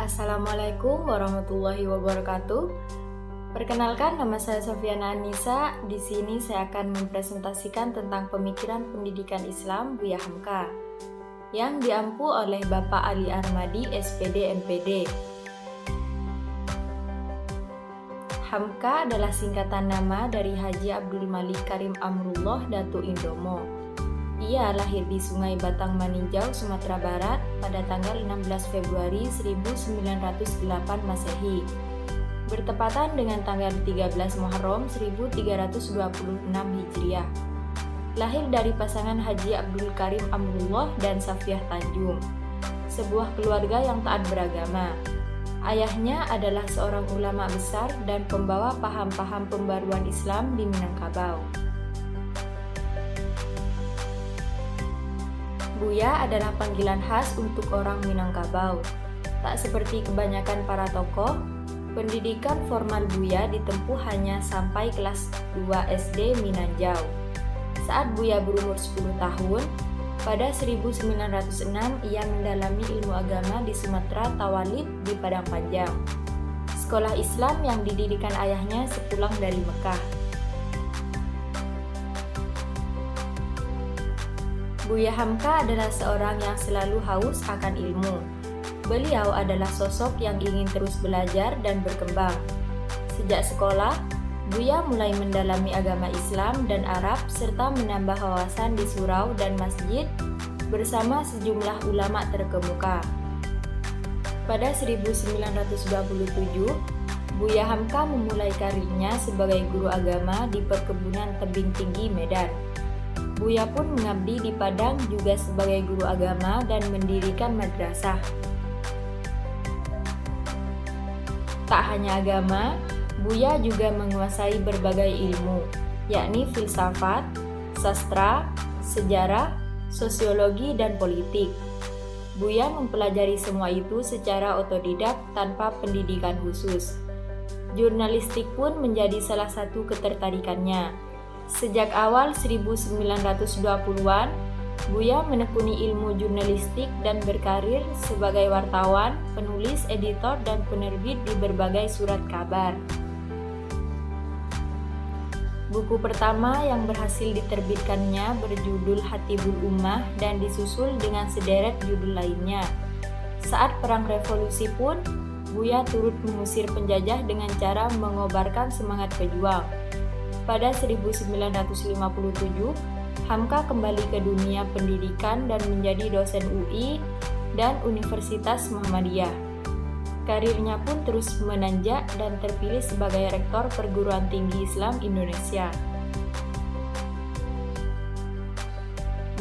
Assalamualaikum warahmatullahi wabarakatuh. Perkenalkan, nama saya Sofiana Anissa. Di sini saya akan mempresentasikan tentang pemikiran pendidikan Islam Buya Hamka yang diampu oleh Bapak Ali Armadi, SPD MPD. Hamka adalah singkatan nama dari Haji Abdul Malik Karim Amrullah Datuk Indomo. Ia lahir di Sungai Batang Maninjau, Sumatera Barat pada tanggal 16 Februari 1908 Masehi, bertepatan dengan tanggal 13 Muharram 1326 Hijriah. Lahir dari pasangan Haji Abdul Karim Amrullah dan Safiah Tanjung, sebuah keluarga yang taat beragama. Ayahnya adalah seorang ulama besar dan pembawa paham-paham pembaruan Islam di Minangkabau. Buya adalah panggilan khas untuk orang Minangkabau. Tak seperti kebanyakan para tokoh, pendidikan formal Buya ditempuh hanya sampai kelas 2 SD Minanjau. Saat Buya berumur 10 tahun, pada 1906 ia mendalami ilmu agama di Sumatera Tawalib di Padang Panjang, sekolah Islam yang didirikan ayahnya sepulang dari Mekah. Buya Hamka adalah seorang yang selalu haus akan ilmu. Beliau adalah sosok yang ingin terus belajar dan berkembang. Sejak sekolah, Buya mulai mendalami agama Islam dan Arab serta menambah wawasan di surau dan masjid bersama sejumlah ulama terkemuka. Pada 1927, Buya Hamka memulai karirnya sebagai guru agama di Perkebunan Tebing Tinggi, Medan. Buya pun mengabdi di Padang juga sebagai guru agama dan mendirikan madrasah. Tak hanya agama, Buya juga menguasai berbagai ilmu, yakni filsafat, sastra, sejarah, sosiologi, dan politik. Buya mempelajari semua itu secara otodidak tanpa pendidikan khusus. Jurnalistik pun menjadi salah satu ketertarikannya. Sejak awal 1920-an, Buya menekuni ilmu jurnalistik dan berkarir sebagai wartawan, penulis, editor, dan penerbit di berbagai surat kabar. Buku pertama yang berhasil diterbitkannya berjudul Hatibul Ummah dan disusul dengan sederet judul lainnya. Saat Perang Revolusi pun, Buya turut mengusir penjajah dengan cara mengobarkan semangat pejuang. Pada 1957, Hamka kembali ke dunia pendidikan dan menjadi dosen UI dan Universitas Muhammadiyah. Karirnya pun terus menanjak dan terpilih sebagai Rektor Perguruan Tinggi Islam Indonesia.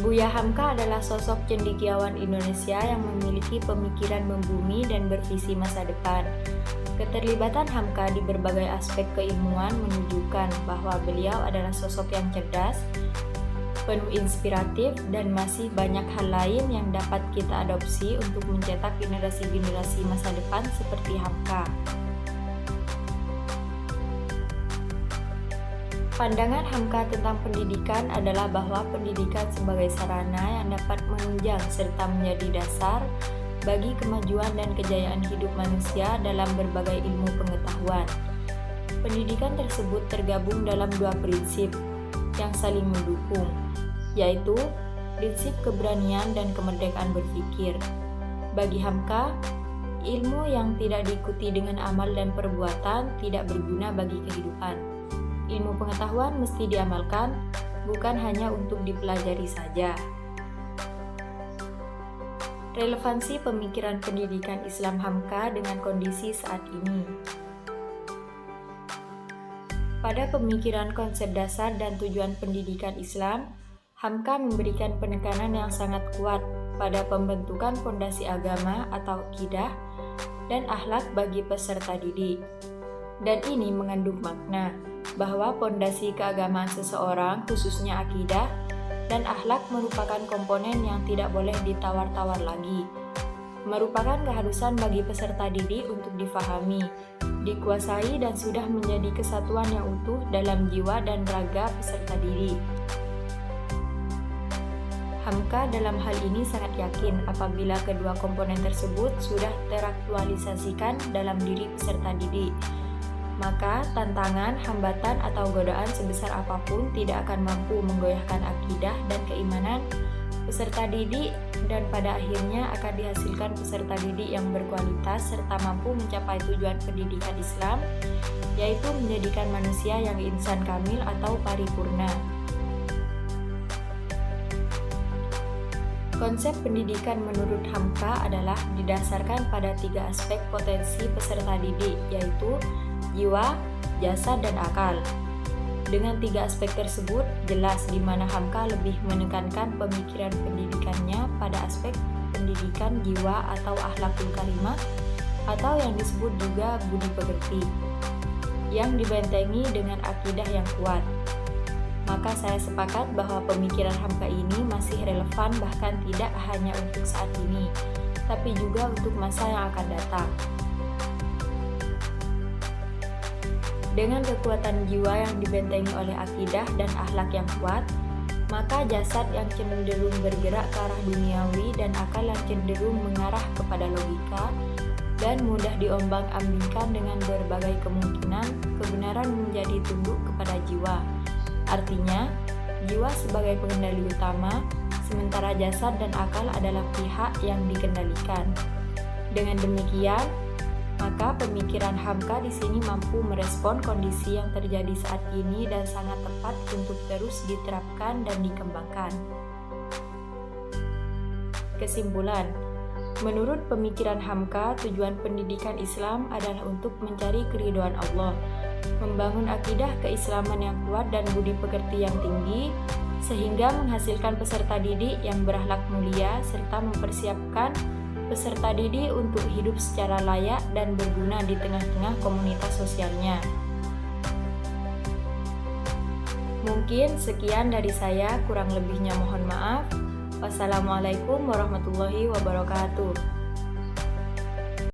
Buya Hamka adalah sosok cendekiawan Indonesia yang memiliki pemikiran membumi dan bervisi masa depan. Keterlibatan Hamka di berbagai aspek keilmuan menunjukkan bahwa beliau adalah sosok yang cerdas, penuh inspiratif, dan masih banyak hal lain yang dapat kita adopsi untuk mencetak generasi-generasi masa depan seperti Hamka. Pandangan Hamka tentang pendidikan adalah bahwa pendidikan sebagai sarana yang dapat menunjang serta menjadi dasar bagi kemajuan dan kejayaan hidup manusia dalam berbagai ilmu pengetahuan. Pendidikan tersebut tergabung dalam dua prinsip yang saling mendukung, yaitu prinsip keberanian dan kemerdekaan berpikir. Bagi Hamka, ilmu yang tidak diikuti dengan amal dan perbuatan tidak berguna bagi kehidupan. Ilmu pengetahuan mesti diamalkan, bukan hanya untuk dipelajari saja. Relevansi pemikiran pendidikan Islam Hamka dengan kondisi saat ini. Pada pemikiran konsep dasar dan tujuan pendidikan Islam, Hamka memberikan penekanan yang sangat kuat pada pembentukan fondasi agama atau akidah dan akhlak bagi peserta didik. Dan ini mengandung makna bahwa fondasi keagamaan seseorang, khususnya akidah dan akhlak, merupakan komponen yang tidak boleh ditawar-tawar lagi. Merupakan keharusan bagi peserta didik untuk difahami, dikuasai, dan sudah menjadi kesatuan yang utuh dalam jiwa dan raga peserta didik. Hamka dalam hal ini sangat yakin apabila kedua komponen tersebut sudah teraktualisasikan dalam diri peserta didik. Maka tantangan, hambatan, atau godaan sebesar apapun tidak akan mampu menggoyahkan akidah dan keimanan peserta didik, dan pada akhirnya akan dihasilkan peserta didik yang berkualitas serta mampu mencapai tujuan pendidikan Islam, yaitu menjadikan manusia yang insan kamil atau paripurna. Konsep pendidikan menurut Hamka adalah didasarkan pada 3 aspek potensi peserta didik, yaitu jiwa, jasad, dan akal. Dengan 3 aspek tersebut, jelas di mana Hamka lebih menekankan pemikiran pendidikannya pada aspek pendidikan jiwa atau akhlakul karimah, atau yang disebut juga budi pekerti, yang dibentengi dengan akidah yang kuat. Maka saya sepakat bahwa pemikiran Hamka ini masih relevan, bahkan tidak hanya untuk saat ini, tapi juga untuk masa yang akan datang. Dengan kekuatan jiwa yang dibentengi oleh akidah dan akhlak yang kuat, maka jasad yang cenderung bergerak ke arah duniawi dan akal yang cenderung mengarah kepada logika dan mudah diombang-ambingkan dengan berbagai kemungkinan kebenaran menjadi tunduk kepada jiwa. Artinya, jiwa sebagai pengendali utama, sementara jasad dan akal adalah pihak yang dikendalikan. Dengan demikian, maka pemikiran Hamka di sini mampu merespon kondisi yang terjadi saat ini dan sangat tepat untuk terus diterapkan dan dikembangkan. Kesimpulan, menurut pemikiran Hamka, tujuan pendidikan Islam adalah untuk mencari keridhaan Allah, membangun akidah keislaman yang kuat dan budi pekerti yang tinggi, sehingga menghasilkan peserta didik yang berakhlak mulia serta mempersiapkan peserta didik untuk hidup secara layak dan berguna di tengah-tengah komunitas sosialnya. Mungkin sekian dari saya, kurang lebihnya mohon maaf. Wassalamualaikum warahmatullahi wabarakatuh.